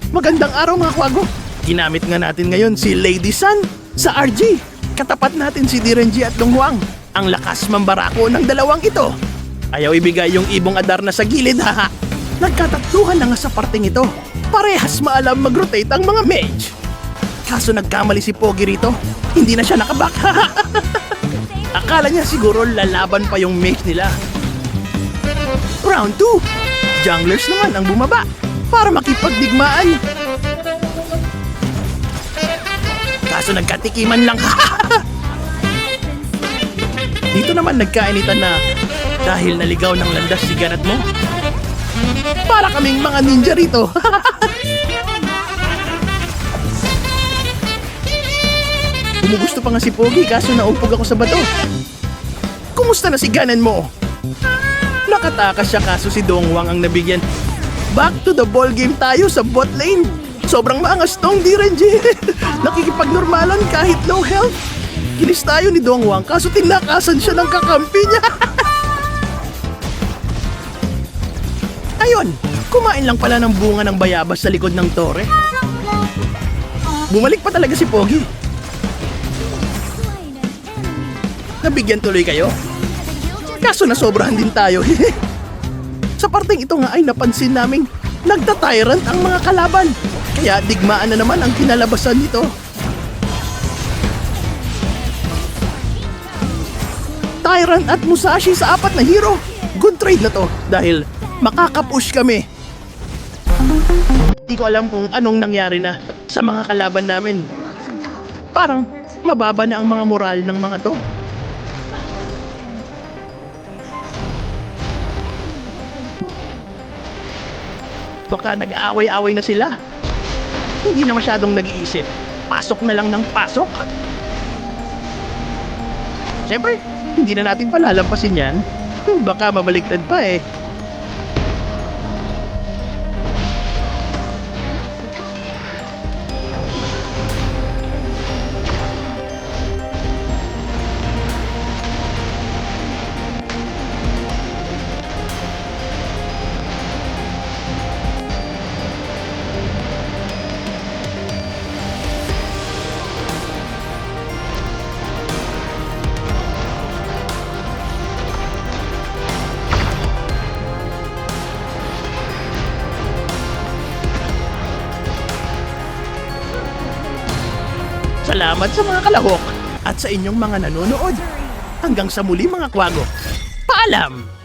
Magandang araw mga kwago. Ginamit nga natin ngayon si Lady Sun sa RG. Katapat natin si Direnji at Dong Huang. Ang lakas mambarako ng dalawang ito. Ayaw ibigay yung ibong adar na sa gilid, haha. Nagkatatluhan na nga sa parting ito. Parehas maalam mag-rotate ang mga mage. Kaso nagkamali si Pogi rito. Hindi na siya nakabak. Akala niya siguro lalaban pa yung mage nila. Round 2. Junglers naman ang bumaba para makipagdigmaan. Kaso nagkatikiman lang. Dito naman nagkainitan na dahil naligaw ng landas si ganat mo. Para kaming mga ninja rito. Gumugusto pa nga si Pogi kaso naupog ako sa bato. Kumusta na si ganan mo? Nakatakas siya kaso si Dong Huang ang nabigyan. Back to the ball game tayo sa bot lane. Sobrang maangas tong Direnji. Nakikipagnormalan kahit low health. Kinis tayo ni Dong Huang kaso tinakasan siya ng kakampi niya. Ayun, kumain lang pala ng bunga ng bayabas sa likod ng tore. Bumalik pa talaga si Pogi. Nabigyan tuloy kayo? Kaso nasobrahan din tayo. Sa parteng ito nga ay napansin naming nagta-tyrant ang mga kalaban. Kaya digmaan na naman ang kinalabasan nito. Tyrant at Musashi sa 4 na hero. Good trade na to dahil makakapush kami. Di ko alam kung anong nangyari na sa mga kalaban namin. Parang mababa na ang mga moral ng mga to. Baka nag-aaway-away na sila. Hindi na masyadong nag-iisip. Pasok na lang ng pasok. Siyempre, hindi na natin palalampasin yan. Baka mabaliktad pa eh. Salamat sa mga kalahok at sa inyong mga nanonood. Hanggang sa muli mga kwago. Paalam!